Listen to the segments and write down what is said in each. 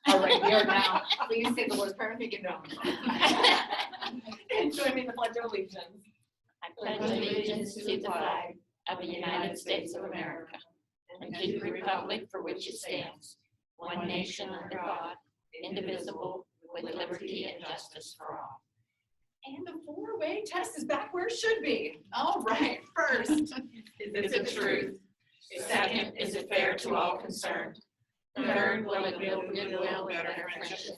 All right, we are now. Please say the Lord's Prayer and make it known. And join me in the Pledge of Allegiance. I pledge allegiance to the flag of the United States of America and to the republic for which it stands, one nation under God, indivisible, with liberty and justice for all. And the four-way test is back where it should be. All right, first, is Is it truth? Second, is it fair to all concerned? Third, will it build goodwill and better friendship?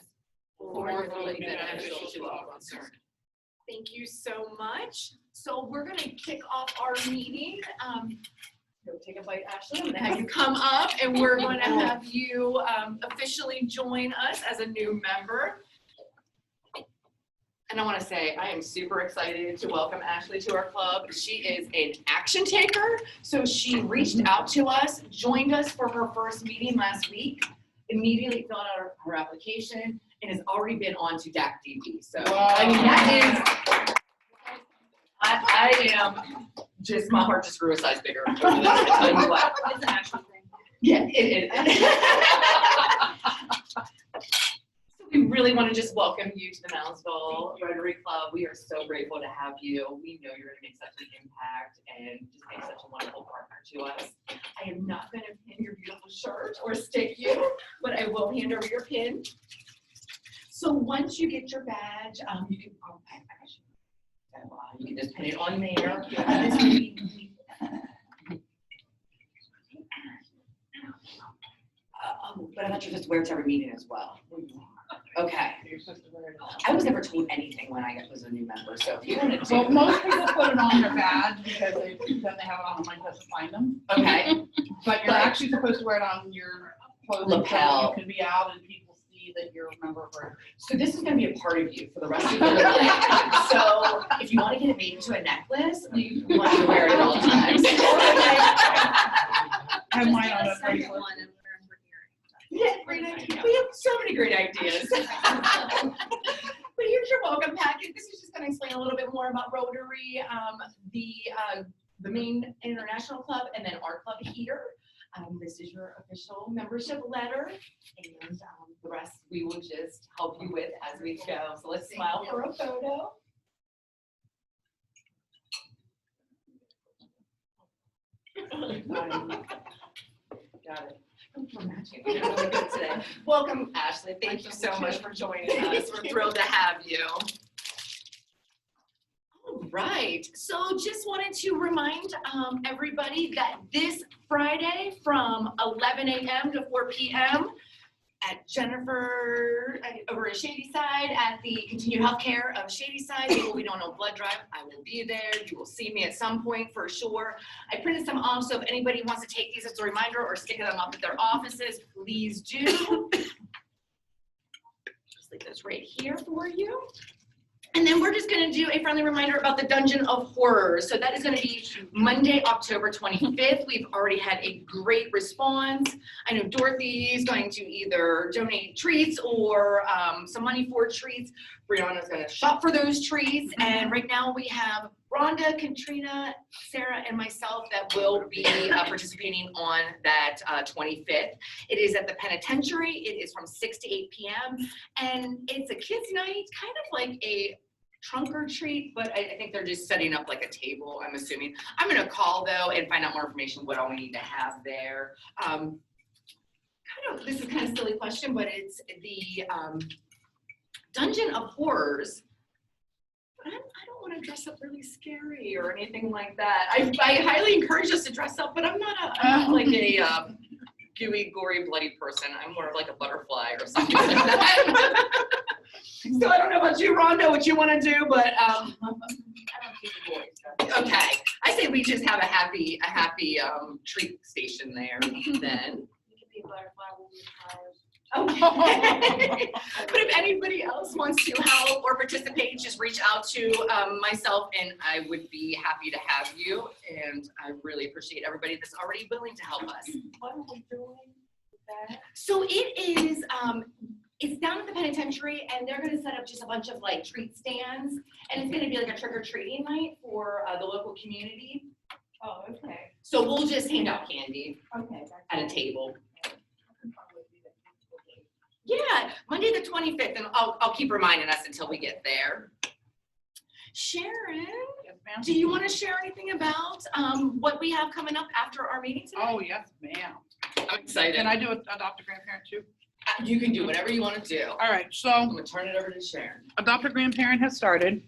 Fourth, will it be beneficial to all concerned? Thank you so much. So we're going to kick off our meeting. Go take a bite, Ashley. I'm going to have you come up, and we're going to have you officially join us as a new member. And I want to say I am super excited to welcome Ashley to our club. She is an action taker. So she reached out to us, joined us for her first meeting last week, immediately filled out her application, and has already been on to Dacdb. So, I mean, that is, I am just, my heart just grew a size bigger over this. I tell you what. It's an actual thing. Yeah, it is. So we really want to just welcome you to the Moundsville Rotary Club. We are so grateful to have you. We know you're going to make such an impact and just make such a wonderful partner to us. I am not going to pin your beautiful shirt or stick you, but I will hand over your pin. So once you get your badge, you can, you can just pin it on there. But I thought you were supposed to wear it to every meeting as well. Okay. I was never told anything when I was a new member, so if you want to do. Well, most people put it on their badge because then they have it on the line to find them. Okay. But you're actually supposed to wear it on your clothing Lapel. so you can be out and people see that you're a member of Rotary. So this is going to be a part of you for the rest of your life. So if you want to get it made into a necklace, you want to wear it at all times. I have mine on a bracelet. Yeah, great idea. We have so many great ideas. But here's your welcome packet. This is just going to explain a little bit more about Rotary, the main international club, and then our club here. This is your official membership letter, and the rest we will just help you with as we go. So let's smile for a photo. Got it. We're matching. We're really good today. Welcome, Ashley. Thank you so much for joining us. We're thrilled to have you. All right. So just wanted to remind everybody that this Friday from 11 a.m. to 4 p.m. at Jennifer over at Shady Side at the Continued Healthcare of Shady Side, they will be doing a blood drive. I will be there. You will see me at some point for sure. I printed some off, so if anybody wants to take these as a reminder or stick them up at their offices, please do. Just leave those right here for you. And then we're just going to do a friendly reminder about the Dungeon of Horrors. So that is going to be Monday, October 25th. We've already had a great response. I know Dorothy is going to either donate treats or some money for treats. Brianna's going to shop for those treats. And right now we have Rhonda, Katrina, Sarah, and myself that will be participating on that 25th. It is at the penitentiary. It is from 6 to 8 p.m. And it's a kids' night, kind of like a trunk or treat, but I think they're just setting up like a table, I'm assuming. I'm going to call, though, and find out more information what all we need to have there. This is kind of a silly question, but it's the Dungeon of Horrors. I don't want to dress up really scary or anything like that. I highly encourage us to dress up, but I'm not like a gooey, gory, bloody person. I'm more of like a butterfly or something like that. So I don't know about you, Rhonda, what you want to do, but I don't keep the boys. Okay, I say we just have a happy treat station there. Then You could be a butterfly, we'll be flowers. Okay. But if anybody else wants to help or participate, just reach out to myself, and I would be happy to have you. And I really appreciate everybody that's already willing to help us. What are we doing with that? So it is, it's down at the penitentiary, and they're going to set up just a bunch of like treat stands, and it's going to be like a trick-or-treating night for the local community. Oh, okay. So we'll just hand out candy Okay. at a table. Yeah, Monday the 25th, and I'll keep reminding us until we get there. Sharon, Yes, ma'am. do you want to share anything about what we have coming up after our meeting today? Oh, yes, ma'am. I'm excited. Can I do adopt a grandparent too? You can do whatever you want to do. All right, so I'm going to turn it over to Sharon. adopt a grandparent has started.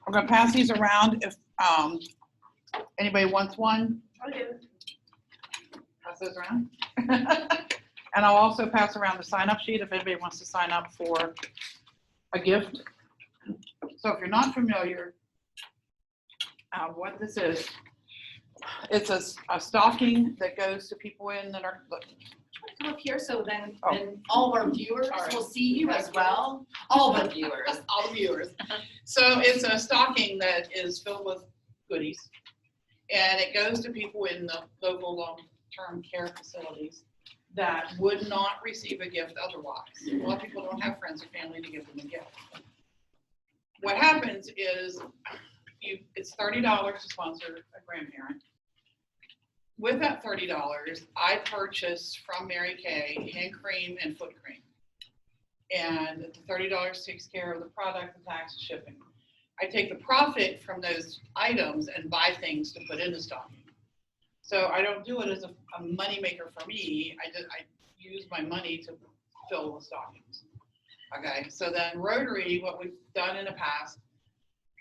I'm gonna pass these around if anybody wants one. Pass those around. And I'll also pass around the sign-up sheet if anybody wants to sign up for a gift. So if you're not familiar what this is, it's a stocking that goes to people in that are, Come up here so then Oh. all of our viewers All right. will see you as well. All the viewers. all the viewers. So it's a stocking that is filled with goodies. And it goes to people in the local long-term care facilities that would not receive a gift otherwise. A lot of people don't have friends or family to give them a gift. What happens is it's $30 to sponsor a grandparent. With that $30, I purchase from Mary Kay hand cream and foot cream. And the $30 takes care of the product, the tax, and shipping. I take the profit from those items and buy things to put in the stocking. So I don't do it as a money maker for me. I use my money to fill the stockings. Okay, so then Rotary, what we've done in the past,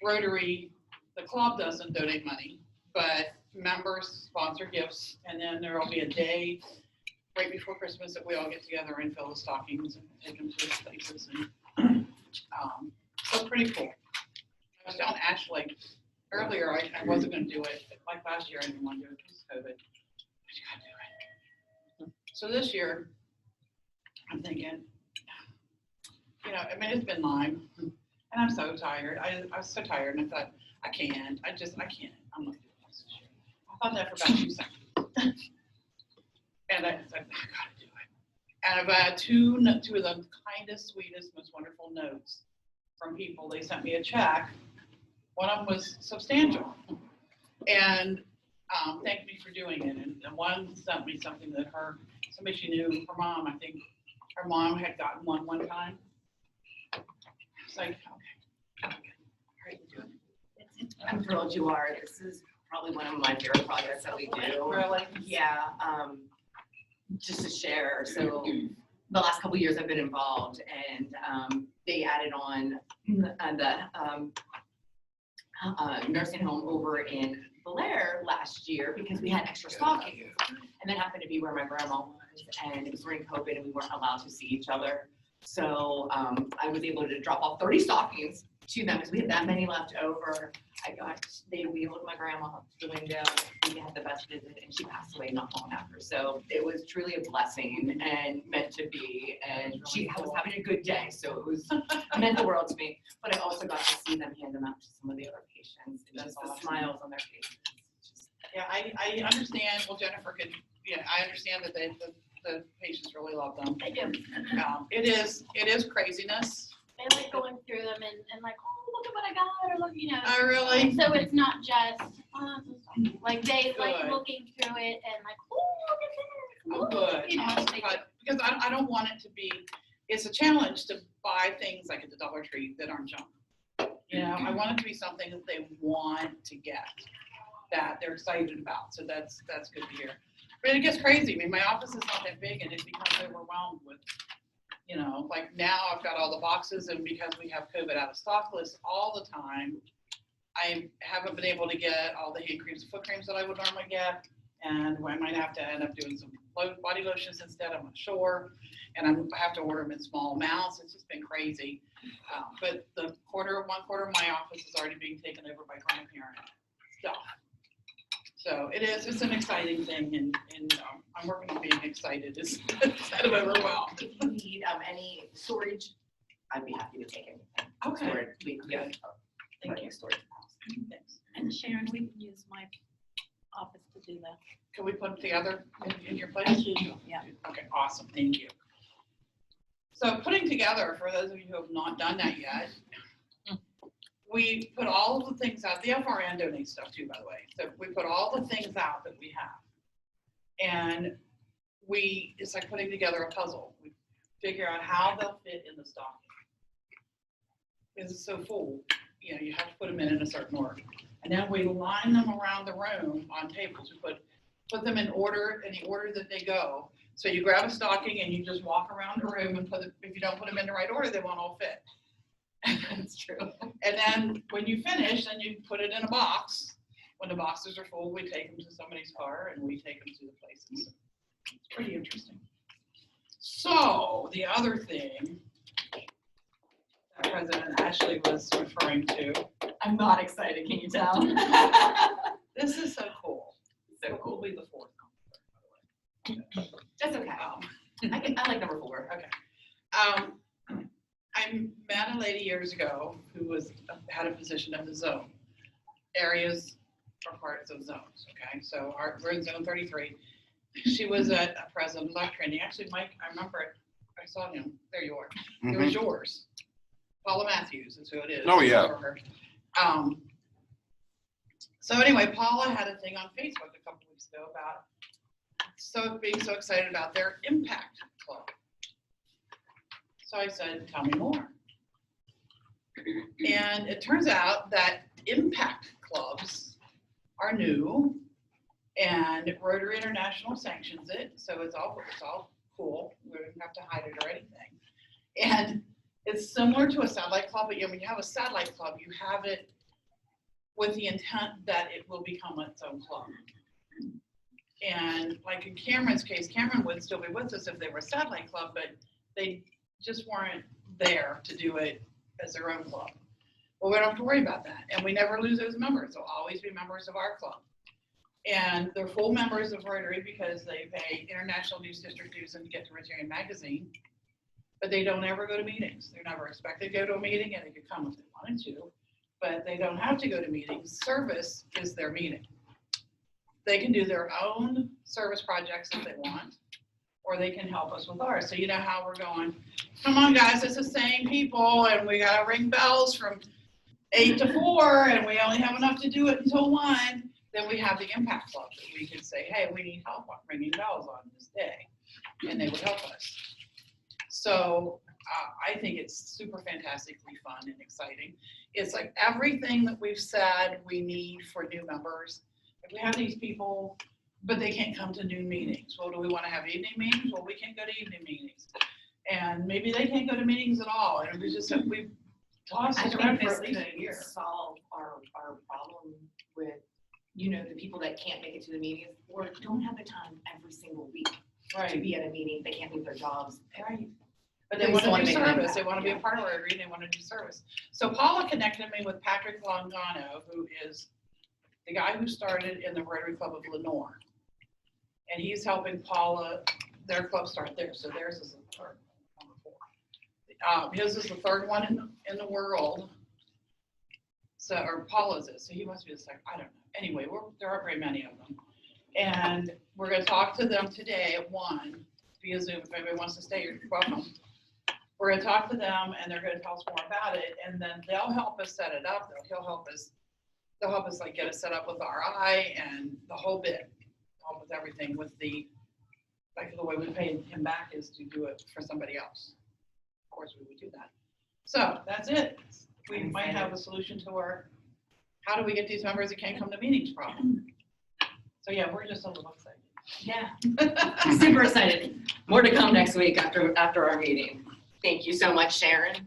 Rotary, the club doesn't donate money, but members sponsor gifts, and then there will be a day right before Christmas that we all get together and fill the stockings and take them to places. And so pretty cool. I was telling Ashley earlier, I wasn't going to do it. Like last year, I didn't want to do it because of COVID. But you got to do it. So this year, I'm thinking, you know, I mean, it's been Lyme, and I'm so tired. I was so tired, and I thought, I can't. I'm not doing this this year. I thought that for about 2 seconds. And I said, I got to do it. And I've had two of the kindest, sweetest, most wonderful notes from people. They sent me a check. One of them was substantial. And thanked me for doing it. And one sent me something that somebody she knew, her mom, I think her mom had gotten one time. It's like, okay, all right, you're doing it. I'm thrilled you are. This is probably one of my favorite projects that we do. Really? Yeah, just to share. So the last couple of years I've been involved, and they added on the nursing home over in Blair last year because we had extra stockings, and that happened to be where my grandma was, and it was during COVID and we weren't allowed to see each other. So I was able to drop off 30 stockings to them because we had that many left over. They wheeled my grandma up to the window. We had the best visit, and she passed away not long after. So it was truly a blessing and meant to be. And she was having a good day, so it meant the world to me. But I also got to see them hand them out to some of the other patients, and just the smiles on their faces. Yeah, I understand. Well, Jennifer could. Yeah, I understand that the patients really love them. I do. It is craziness. I like going through them and like, oh, look at what I got, or look, you know. I really. So it's not just, like they like Good. looking through it and like, oh, look at this. Oh, Look," good. You know, they do. Because I don't want it to be. It's a challenge to buy things like at the Dollar Tree that aren't junk. You know, I want it to be something that they want to get, that they're excited about. So that's good to hear. But it gets crazy. I mean, my office is not that big, and it becomes overwhelmed with, you know, like now I've got all the boxes, and because we have COVID out of stock lists all the time, I haven't been able to get all the hand creams and foot creams that I would normally get, and I might have to end up doing some body lotions instead. I'm not sure, and I have to order them in small amounts. It's just been crazy. But one quarter of my office is already being taken over by grandparent stuff. So it's an exciting thing, and I'm working on being excited instead of overwhelmed. If you need any storage, I'd be happy to take anything. Okay. Storage, we can get Thank you. storage. Thanks. And Sharon, we can use my office to do that. Can we put them together in your place? As usual, yeah. Okay, awesome, thank you. So putting together, for those of you who have not done that yet, we put all of the things out. The FRN donates stuff too, by the way. So we put all the things out that we have. And it's like putting together a puzzle. figure out how they'll fit in the stocking. Because it's so full, you know, you have to put them in a certain order. And then we line them around the room on tables. We put them in order, in the order that they go. So you grab a stocking and you just walk around the room and if you don't put them in the right order, they won't all fit. That's true. And then when you finish, then you put it in a box. When the boxes are full, we take them to somebody's car and we take them to the places. It's pretty interesting. So the other thing that President Ashley was referring to, I'm not excited, can you tell? this is so cool. So cool. Will be the fourth. That's okay. I like number 4. Okay. I met a lady years ago who had a position in the zone. Areas are parts of zones, okay? So we're in zone 33. She was a president-elect training. Actually, Mike, I remember it. I saw him. There you are. It was yours. Paula Matthews is who it is. Oh, yeah. So anyway, Paula had a thing on Facebook a couple weeks ago about being so excited about their impact club. So I said, tell me more. And it turns out that impact clubs are new and Rotary International sanctions it. So it's all cool. We don't have to hide it or anything. And it's similar to a satellite club, but when you have a satellite club, you have it with the intent that it will become its own club. And like in Cameron's case, Cameron would still be with us if they were a satellite club, but they just weren't there to do it as their own club. Well, we don't have to worry about that. And we never lose those members. They'll always be members of our club. And they're full members of Rotary because they pay international news district dues and get to Rotarian magazine, but they don't ever go to meetings. They're never expected to go to a meeting, and they could come if they wanted to, but they don't have to go to meetings. Service is their meeting. They can do their own service projects if they want, or they can help us with ours. So you know how we're going, come on guys, it's the same people, and we gotta ring bells from 8 to 4, and we only have enough to do it until 1. Then we have the impact club that we can say, hey, we need help on ringing bells on this day, and they would help us. So I think it's super fantastically fun and exciting. It's like everything that we've said we need for new members. If we have these people, but they can't come to noon meetings. Well, do we want to have evening meetings? Well, we can't go to evening meetings. And maybe they can't go to meetings at all. And we just we've tossed it around for at least a year. Solve our problem with, you know, the people that can't make it to the meetings or don't have the time every single week to be at a meeting. They can't leave their jobs. Right. But They they just want wanna to do make an service. They impact, want to be yeah. a part of Rotary, and they want to do service. So Paula connected me with Patrick Longano, who is the guy who started in the Rotary Club of Lenore. And he's helping Paula, their club start there. So theirs is the third, number 4. His is the third one in the world. So, or Paula's is, so he must be the second, I don't know. Anyway, there aren't very many of them. And we're gonna talk to them today at 1 via Zoom. If anybody wants to stay, you're welcome. We're gonna talk to them and they're gonna tell us more about it, and then they'll help us set it up. They'll help us like get it set up with RI and the whole bit, help with everything with the way we pay him back is to do it for somebody else. Of course, we would do that. So that's it. We might have a solution to our, how do we get these members that can't come to meetings problem? So yeah, we're just a little excited. Yeah. Super excited. More to come next week after our meeting. Thank you so much, Sharon.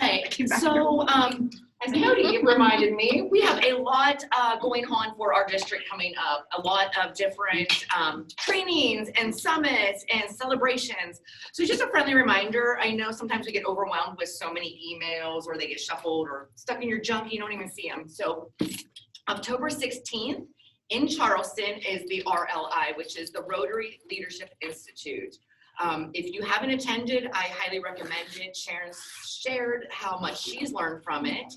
Right, so as Cody reminded me, we have a lot going on for our district coming up. A lot of different trainings and summits and celebrations. So just a friendly reminder, I know sometimes we get overwhelmed with so many emails or they get shuffled or stuck in your junk, you don't even see them. So October 16th in Charleston is the RLI, which is the Rotary Leadership Institute. If you haven't attended, I highly recommend it. Sharon shared how much she's learned from it.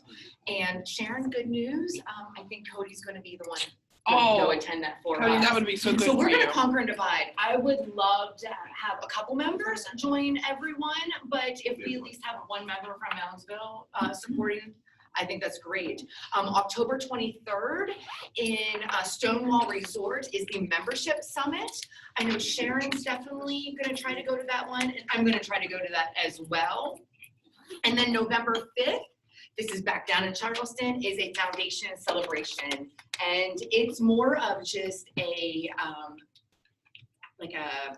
And Sharon, good news. I think Cody's going to be the one to go attend that for Cody, us. that would be so good So we're for going to you. conquer and divide. I would love to have a couple members join everyone, but if we at least have one member from Moundsville supporting, I think that's great. October 23rd in Stonewall Resort is the membership summit. I know Sharon's definitely gonna try to go to that one, and I'm gonna try to go to that as well. And then November 5th, this is back down in Charleston, is a foundation celebration. And it's more of just a, like a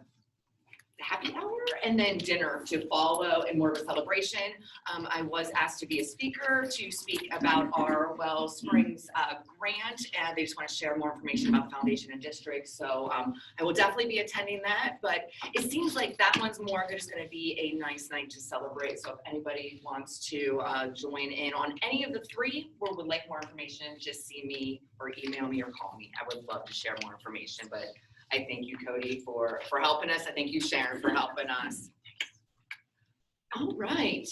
happy hour and then dinner to follow and more of a celebration. I was asked to be a speaker to speak about our Well Springs grant, and they just want to share more information about foundation and district. So I will definitely be attending that, but it seems like that one's more just going to be a nice night to celebrate. So if anybody wants to join in on any of the three or would like more information, just see me or email me or call me. I would love to share more information, but I thank you, Cody, for helping us. I thank you, Sharon, for helping us. All right.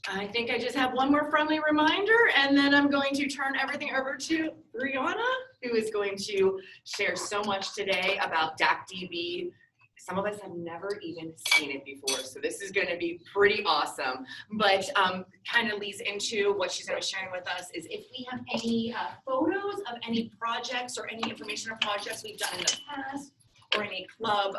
I think I just have one more friendly reminder, and then I'm going to turn everything over to Brianna, who is going to share so much today about Dacdb. Some of us have never even seen it before, so this is going to be pretty awesome. But kind of leads into what she's going to be sharing with us is if we have any photos of any projects or any information on projects we've done in the past, or any club,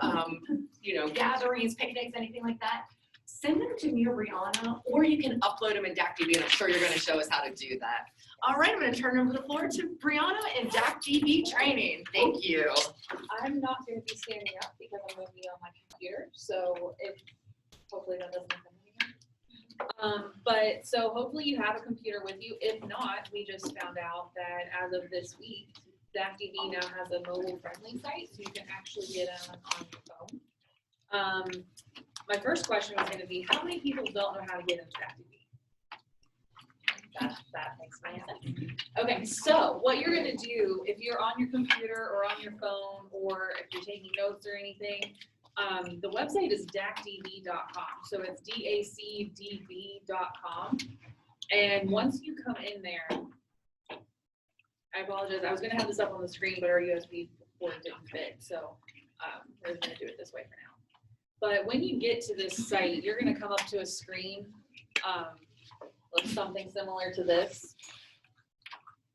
gatherings, picnics, anything like that, send them to me or Brianna, or you can upload them in Dacdb, and I'm sure you're going to show us how to do that. All right, I'm going to turn over the floor to Brianna in Dacdb training. Thank you. I'm not going to be standing up because I'm going to be on my computer, so hopefully that doesn't happen again. So hopefully you have a computer with you. If not, we just found out that as of this week, Dacdb now has a mobile-friendly site, so you can actually get on your phone. My first question was going to be, how many people don't know how to get into Dacdb? That makes me happy. Okay, so what you're gonna do, if you're on your computer or on your phone, or if you're taking notes or anything, the website is dacdb.com. So it's dacdb.com. And once you come in there, I apologize, I was gonna have this up on the screen, but our USB port didn't fit, so we're gonna do it this way for now. But when you get to this site, you're gonna come up to a screen. Looks something similar to this.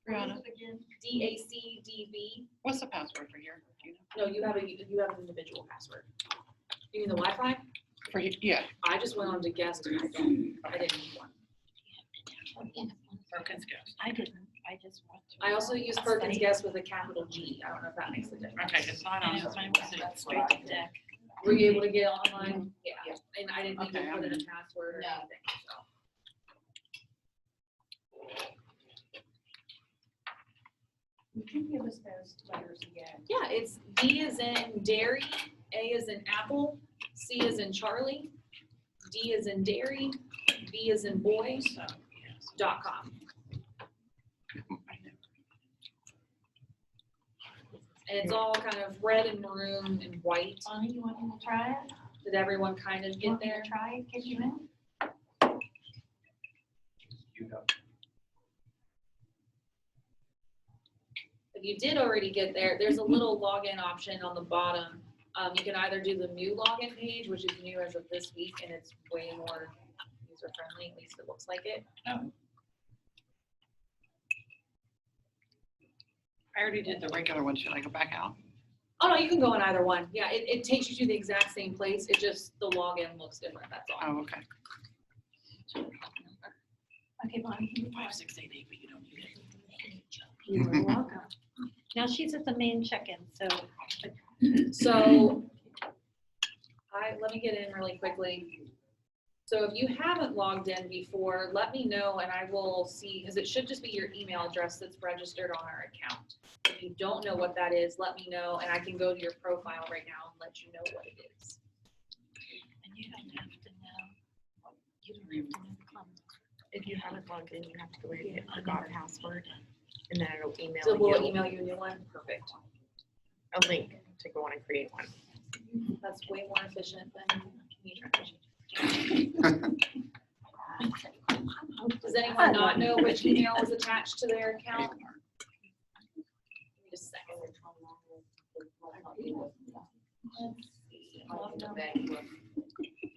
Brianna, DACDB. what's the password for here? Do you know? No, you have an individual password. You mean the Wi-Fi? For you, yeah. I just went on to guest and I didn't need one. Perkins Guest. I didn't, I just want to. I also use Perkins Guest with a capital G. I don't know if that makes a difference. Okay, it's not on. Mine was straight to deck. Were you able to get online? Yeah. And I didn't need Okay, to put in I'm a password or anything, so. Would you give us those letters again? Yeah, it's D as in dairy, A as in apple, C as in Charlie, D as in dairy, B as in boy, .com. And it's all kind of red and maroon and white. Bonnie, you want me to try it? Did everyone kind of get Want me there? to try it, get you in? If you did already get there, there's a little login option on the bottom. You can either do the new login page, which is new as of this week, and it's way more user friendly, at least it looks like it. Oh. I already did the regular one. Should I go back out? Oh, no, you can go on either one. Yeah, it takes you to the exact same place. It just, the login looks different, that's all. Oh, okay. Okay, Bonnie. can you try it? 5688, but you don't need it. You're welcome. Now she's at the main check-in, so. So, let me get in really quickly. So if you haven't logged in before, let me know and I will see, because it should just be your email address that's registered on our account. If you don't know what that is, let me know and I can go to your profile right now and let you know what it is. And you don't have to know. You don't have to know. If you haven't logged in, you have to go in and get forgot password, and then it'll email So we'll you email you a new one? Perfect. a link to go on and create one. That's way more efficient than me trying to. Does anyone not know which email was attached to their account? Give me just a second.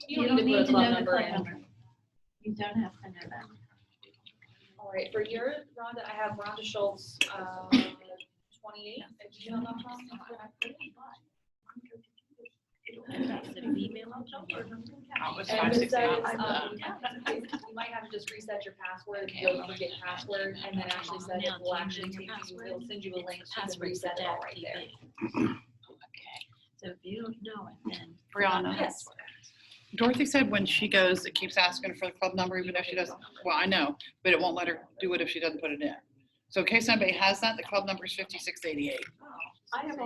You don't need to put a club number in. You don't have to know that. All right, for your Rhonda, I have Rhonda Schultz, 28@gmail.com. And besides, you might have to just reset your password, you'll forget password, and then actually set it, will actually take you, it'll send you a link, so you can reset it all right there. Okay, so if you don't know it, then. Brianna. Yes. Dorothy said when she goes, it keeps asking for the club number, even if she doesn't, well, I know, but it won't let her do it if she doesn't put it in. So in case anybody has that, the club number is 5688. I have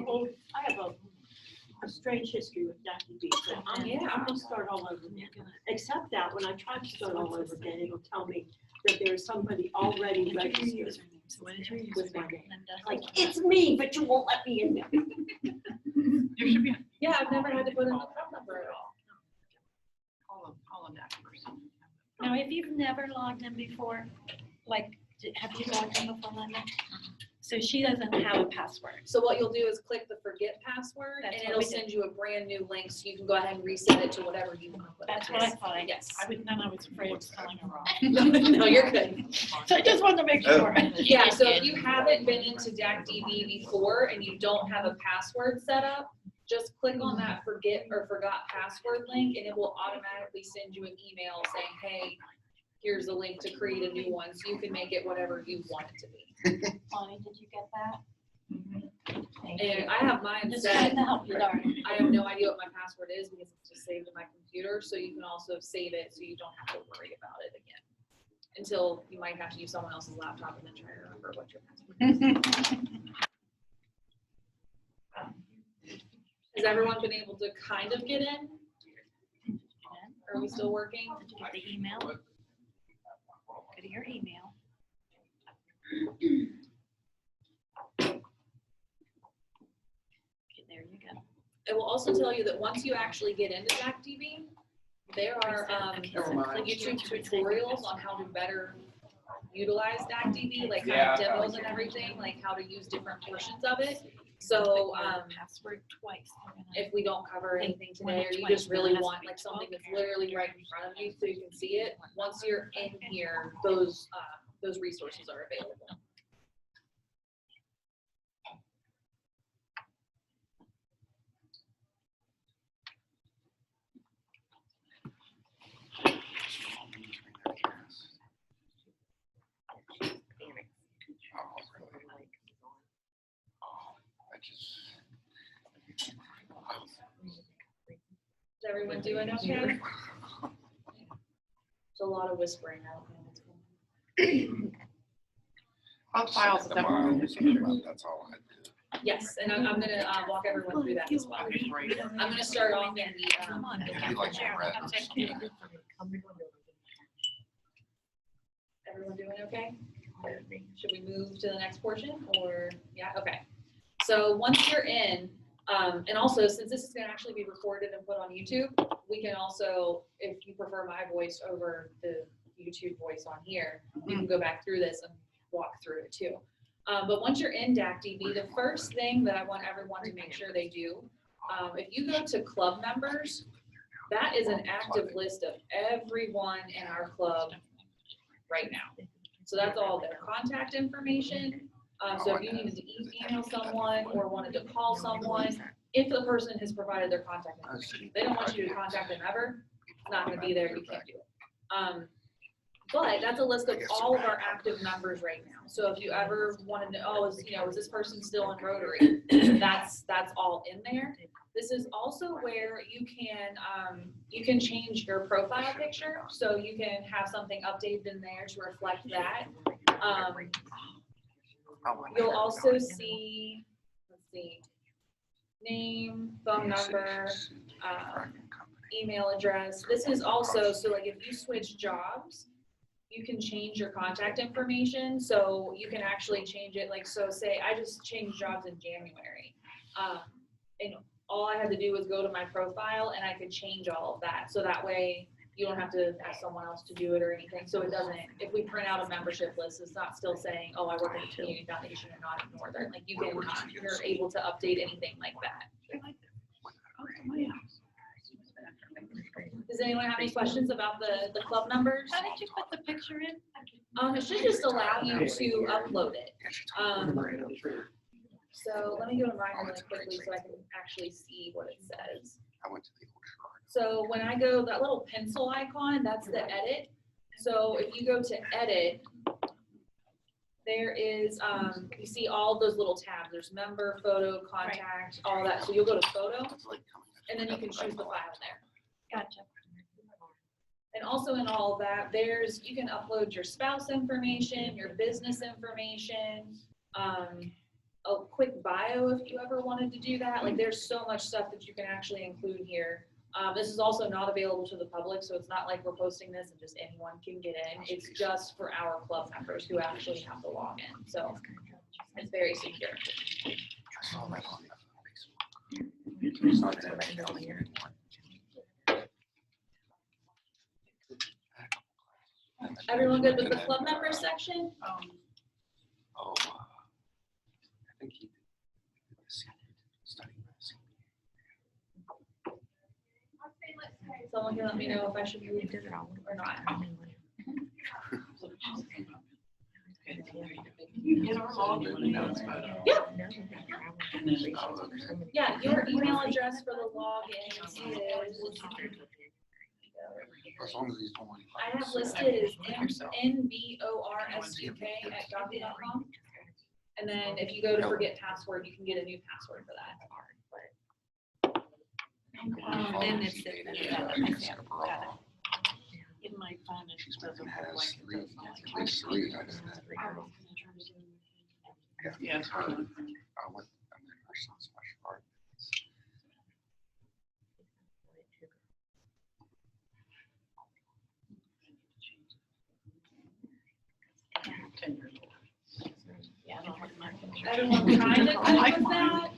a strange history with Dacdb, so I'm gonna start all over again. Except that when I try to start all over again, it'll tell me that there's somebody already registered with my name. Like, it's me, but you won't let me in there. You should be. Yeah, I've never had to put in the club number at all. Call them that person. Now, if you've never logged in before, like, have you logged in before, Linda? So she doesn't have a password. So what you'll do is click the forget password, and That's what it'll we did. send you a brand new link, so you can go ahead and reset it to whatever you want to put. That's it what I as. thought. Yes. I was afraid of spelling it wrong. No, you're good. So I just wanted to make sure. Yeah, so if you haven't been into Dacdb before and you don't have a password set up, just click on that forget or forgot password link, and it will automatically send you an email saying, hey, here's a link to create a new one, so you can make it whatever you want it to be. Bonnie, did you get that? And I have mine Just set. trying to help you, darling. I have no idea what my password is because it's just saved in my computer, so you can also save it so you don't have to worry about it again. Until you might have to use someone else's laptop and then try to remember what your password is. Has everyone been able to kind of get in? Are we still working? Did you get the email? Go to your email. Okay, there you go. It will also tell you that once you actually get into Dacdb, there are YouTube tutorials on how to better utilize Dacdb, like kind of demos and everything, like how to use different portions of it. So Password twice. if we don't cover anything today, or you just really want like something that's literally right in front of you so you can see it, once you're in here, those resources are available. Is everyone doing okay? There's a lot of whispering out there. Files that are. That's all I did. Yes, and I'm gonna walk everyone through that as well. I'm gonna start off in the, If you like the red, everyone doing okay? Should we move to the next portion or, yeah, okay. So once you're in, and also since this is gonna actually be recorded and put on YouTube, we can also, if you prefer my voice over the YouTube voice on here, you can go back through this and walk through it too. But once you're in Dacdb, the first thing that I want everyone to make sure they do, if you go to club members, that is an active list of everyone in our club right now. So that's all their contact information. So if you needed to email someone or wanted to call someone, if the person has provided their contact information, they don't want you to contact them ever, it's not gonna be there, you can't do it. But that's a list of all of our active members right now. So if you ever want to know, oh, is this person still in Rotary? That's all in there. This is also where you can change your profile picture. So you can have something updated in there to reflect that. You'll also see, let's see, name, phone number, email address. This is also, so like if you switch jobs, you can change your contact information. So you can actually change it, like, so say I just changed jobs in January. And all I had to do was go to my profile and I could change all of that. So that way you don't have to ask someone else to do it or anything. So it doesn't, if we print out a membership list, it's not still saying, oh, I work at a community foundation and not in Northern. Like you can, you're able to update anything like that. Does anyone have any questions about the club numbers? How did you put the picture in? It should just allow you to upload it. So let me go to mine really quickly so I can actually see what it says. I went to the old shrine. So when I go, that little pencil icon, that's the edit. So if you go to edit, there is, you see all those little tabs. There's member, photo, contact, all that. So you'll go to photo, It's like coming up and then you can to choose the file there. Gotcha. And also in all of that, you can upload your spouse information, your business information, a quick bio if you ever wanted to do that. Like there's so much stuff that you can actually include here. This is also not available to the public, so it's not like we're posting this and just anyone can get in. It's just for our club members who actually have to log in. So it's very secure. I saw that on Facebook. I saw that in California. Everyone good with the club members section? Oh, I think he did the study medicine. Someone can let me know if I should move or not. Yeah, your email address for the login is, As long as he's only. I have listed as nborsk@yahoo.com. And then if you go to forget password, you can get a new password for that. Then it's the- In my phone, it She's doesn't been look like has it three, does not. at least three. I just had. Yeah, it's hard. I went, I'm in her son's special art. Everyone kind of good with that?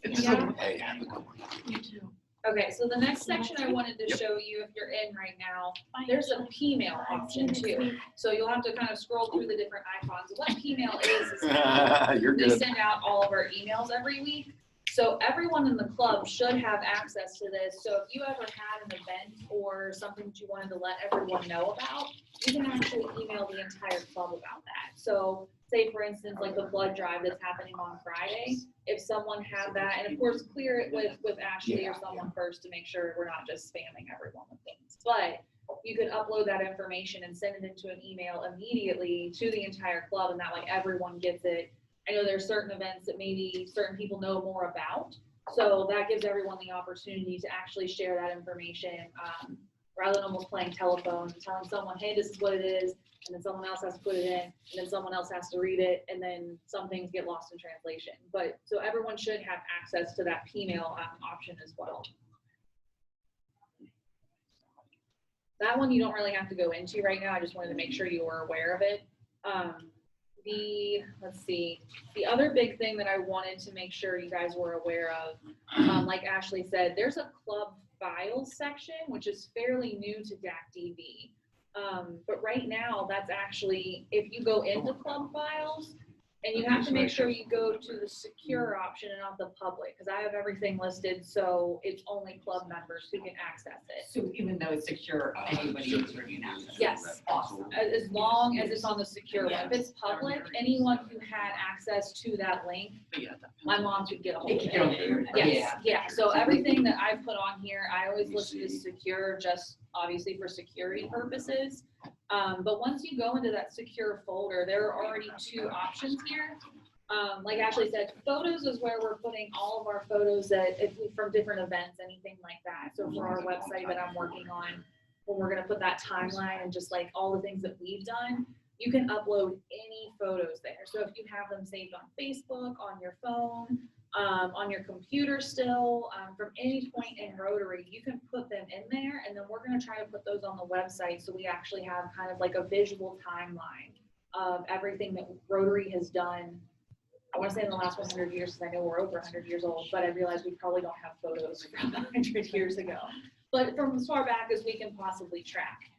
It's Yeah. Hey, have a good one. You too. Okay, so the next section I wanted to show you, if you're in right now, there's a P-mail option too. So you'll have to kind of scroll through the different icons. What P-mail is You're we good. send out all of our emails every week. So everyone in the club should have access to this. So if you ever had an event or something that you wanted to let everyone know about, you can actually email the entire club about that. So say for instance, like the blood drive that's happening on Friday, if someone had that, and of course, clear it with Ashley or someone first to make sure we're not just spamming everyone with things. But you could upload that information and send it into an email immediately to the entire club, and that way everyone gets it. I know there's certain events that maybe certain people know more about, so that gives everyone the opportunity to actually share that information, rather than almost playing telephone and telling someone, hey, this is what it is, and then someone else has to put it in, and then someone else has to read it, and then some things get lost in translation. But so everyone should have access to that P-mail option as well. That one you don't really have to go into right now. I just wanted to make sure you were aware of it. Let's see, the other big thing that I wanted to make sure you guys were aware of, like Ashley said, there's a club files section, which is fairly new to Dacdb. But right now, that's actually, if you go into club files, and you have to make sure you go to the secure option and not the public, because I have everything listed, so it's only club members who can access it. So even though it's secure, anybody is reviewing access? Yes. Awesome. As long as it's on the secure one. If it's public, anyone who had access to that link, my mom could get a hold It of can get on it. there. Yes, yeah, so everything that I put on here, I always list it as secure, just obviously for security purposes. But once you go into that secure folder, there are already two options here. Like Ashley said, photos is where we're putting all of our photos that from different events, anything like that. So for our website that I'm working on, when we're gonna put that timeline and just like all the things that we've done, you can upload any photos there. So if you have them saved on Facebook, on your phone, on your computer still, from any point in Rotary, you can put them in there, and then we're gonna try to put those on the website so we actually have kind of like a visual timeline of everything that Rotary has done. I wanna say in the last 100 years, because I know we're over 100 years old, but I realize we probably don't have photos from 100 years ago. But from as far back as we can possibly track.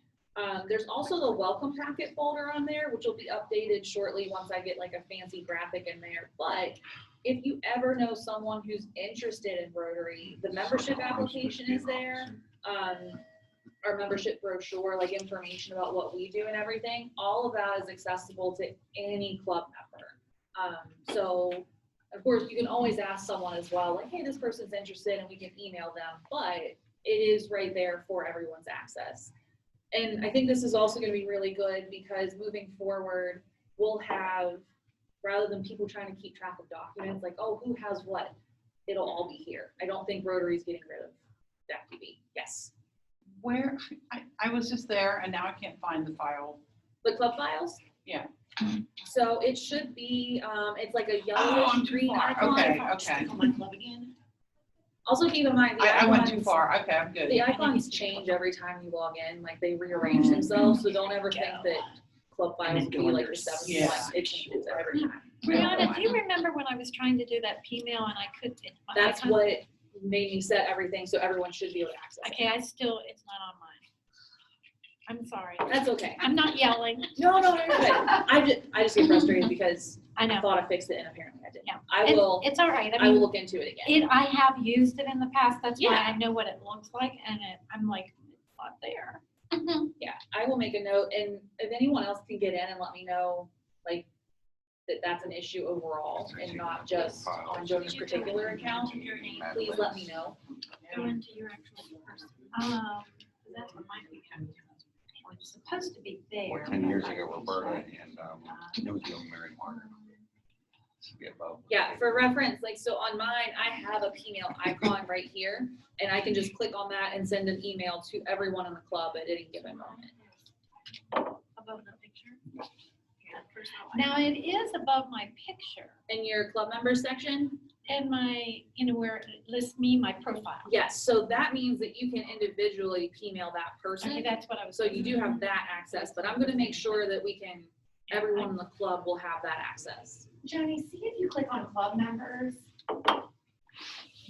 There's also the welcome packet folder on there, which will be updated shortly once I get like a fancy graphic in there. But if you ever know someone who's interested in Rotary, the membership application is there. our membership brochure, like information about what we do and everything, all of that is accessible to any club member. So of course you can always ask someone as well, like, hey, this person's interested, and we can email them, but it is right there for everyone's access. And I think this is also going to be really good because moving forward, we'll have, rather than people trying to keep track of documents, like, oh, who has what, it'll all be here. I don't think Rotary's getting rid of Dacdb. Yes. Where, I was just there and now I can't find the file. The club files? Yeah. So it should be, it's like a Oh, yellowish I'm too green far. icon. Okay. On my club again? Also keep in mind, the I went too icons, far. Okay, I'm good. the icons change every time you log in, like they rearrange themselves, so don't ever think that club files will be like the 7th Yeah. one. It changes every time. Brianna, do you remember when I was trying to do that P-mail and I couldn't? That's what made me set everything so everyone should be able to access it. Okay, it's not on mine. I'm sorry. That's okay. I'm not yelling. No, you're good. I just get frustrated because I I know. thought I fixed it and apparently I didn't. Yeah. It's All right. I will look into it again. I have used it in the past. That's why Yeah. I know what it looks like, and I'm like, it's not there. Yeah, I will make a note, and if anyone else can get in and let me know, like, that's an issue overall and not just on Joni's particular account, please let me know. Go into your actual person. That's what mine became. It's supposed to be there. 10 years ago, Roberta and it was young Mary Margaret. Should be above. Yeah, for reference, like, so on mine, I have a P-mail icon right here, and I can just click on that and send an email to everyone in the club at any given moment. Above the picture. Now it is above my picture In your club members section, and my, where it lists me, my profile. yes, so that means that you can individually P-mail that Okay, person. that's what I was. So you do have that access, but I'm gonna make sure that we can, everyone in the club will have that access. Joni, see if you click on club members,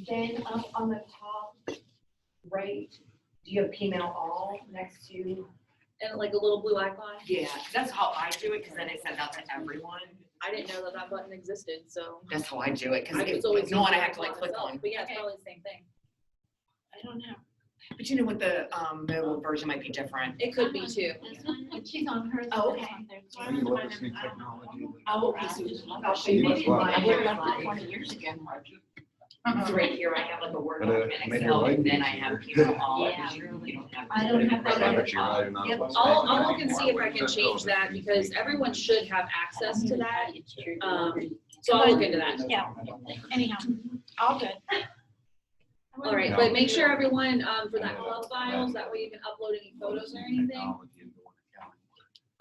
then up on the top right, do you have P-mail all next to? And like a little blue icon, Yeah, that's how I do it, because then it sends out to everyone. I didn't know that that button existed, so. That's how I do it, I because just always no one I use have to like it click myself, on. But yeah, it's Okay. probably the same thing. I don't know. But you know what, the mobile version might be different. It could be too. This one, and she's on hers. Oh, and it's okay. on theirs. So you love to see technology. Oh, okay, so I'll show You you. must love it. I would have left it 20 years ago. So right here, I have like a Word But, document, maybe Excel, like and then I have people all, Yeah. you don't have. I don't have that. I bet you right, not Yep. close. I'll look and see if I can change that because everyone should have access to that. So I'll look into that. Yeah, anyhow, all good. All right, but make sure everyone, for that club files, that way you can upload any photos or anything.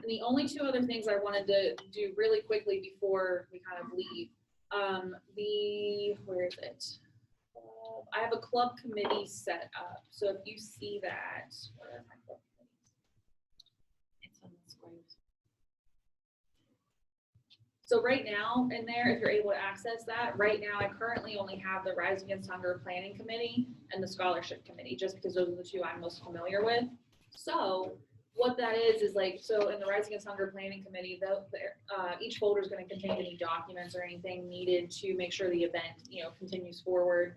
And the only two other things I wanted to do really quickly before we kind of leave, where is it? I have a club committee set up, so if you see that, where are my club committees? It's on the squares. So right now in there, if you're able to access that, right now I currently only have the Rise Against Hunger Planning Committee and the Scholarship Committee, just because those are the two I'm most familiar with. So what that is like, so in the Rise Against Hunger Planning Committee, each folder is going to contain any documents or anything needed to make sure the event, continues forward.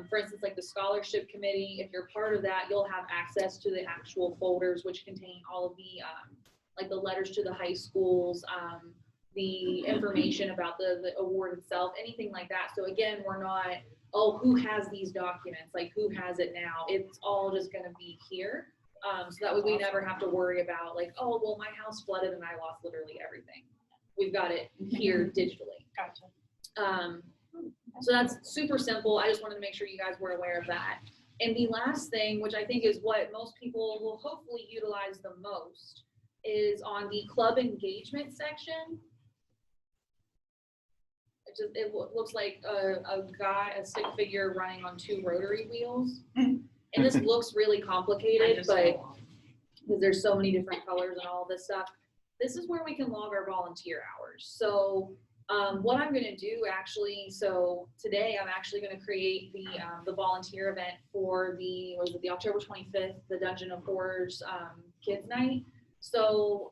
For instance, like the Scholarship Committee, if you're part of that, you'll have access to the actual folders, which contain all of the, like the letters to the high schools, the information about the award itself, anything like that. So again, we're not, oh, who has these documents? Like who has it now? It's all just going to be here. So that way we never have to worry about like, oh, well, my house flooded and I lost literally everything. We've got it here digitally. Gotcha. So that's super simple. I just wanted to make sure you guys were aware of that. And the last thing, which I think is what most people will hopefully utilize the most, is on the club engagement section. It looks like a stick figure running on two rotary wheels. And this looks really complicated, but because there's so many different colors and all this stuff, this is where we can log our volunteer hours. So what I'm going to do actually, so today I'm actually going to create the volunteer event for the October 25th, the Dungeon of Horrors Kids Night. So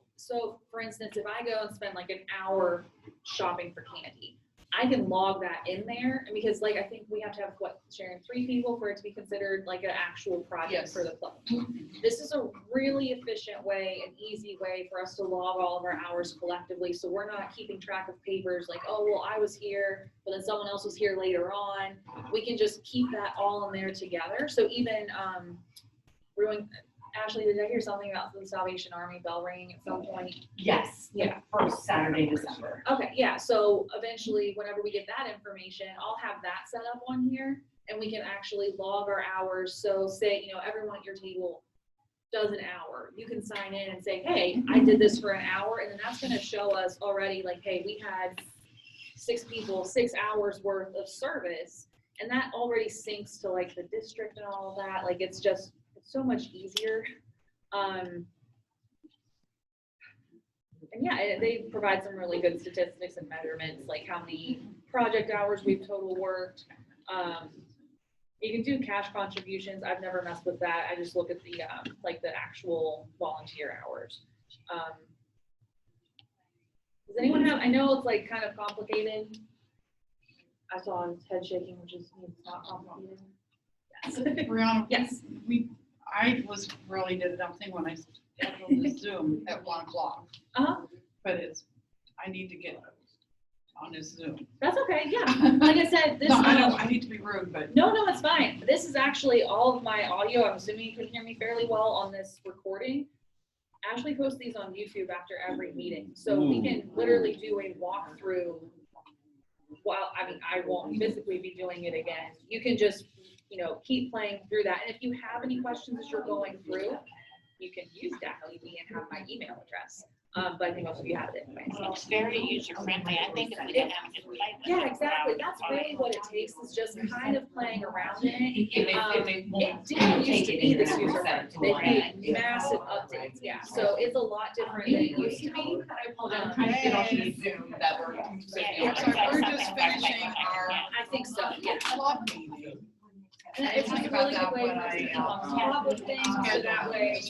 for instance, if I go and spend like an hour shopping for candy, I can log that in there, and because like, I think we have to have, what, Sharon, 3 people for it to be considered like an actual project Yes. for the club. This is a really efficient way, an easy way for us to log all of our hours collectively, so we're not keeping track of papers like, oh, well, I was here, but then someone else was here later on. We can just keep that all in there together, so even, Ashley, did I hear something about the Salvation Army bell ringing at some point? Yes, Yeah. first Saturday, December. Okay, yeah, so eventually, whenever we get that information, I'll have that set up on here, and we can actually log our hours. So say, everyone at your table does an hour. You can sign in and say, hey, I did this for an hour, and then that's gonna show us already, like, hey, we had 6 people, 6 hours worth of service, and that already syncs to like the district and all that. Like, it's so much easier. And yeah, they provide some really good statistics and measurements, like how many project hours we've total worked. You can do cash contributions. I've never messed with that. I just look at the like the actual volunteer hours. Does anyone have? I know it's like kind of complicated. I saw his head shaking, which is not complicated. Yes. Brianna, Yes. I did nothing when I scheduled the Zoom at 1 o'clock. But I need to get on this Zoom. That's okay. Yeah. Like I said, this. No, I know, I hate to be rude, but. No, it's fine. This is actually all of my audio. I'm assuming you can hear me fairly well on this recording. Ashley posts these on YouTube after every meeting, so we can literally do a walkthrough. Well, I mean, I won't physically be doing it again. You can just, keep playing through that. And if you have any questions as you're going through, you can use Dacdb and have my email address. But I think most of you have it anyway. It's very user friendly. I think if we didn't have to play with Yeah, it, exactly. That's really what it takes, is just kind of playing around in it. It didn't used to be this user friendly. They made massive updates. Yeah, so it's a lot different than it used to be. I apologize, I'm trying to get off the Zoom that we're. Yeah, So we're just finishing our I think so, yeah. club meeting. And it's just a really good way for us to keep on top of things, so that way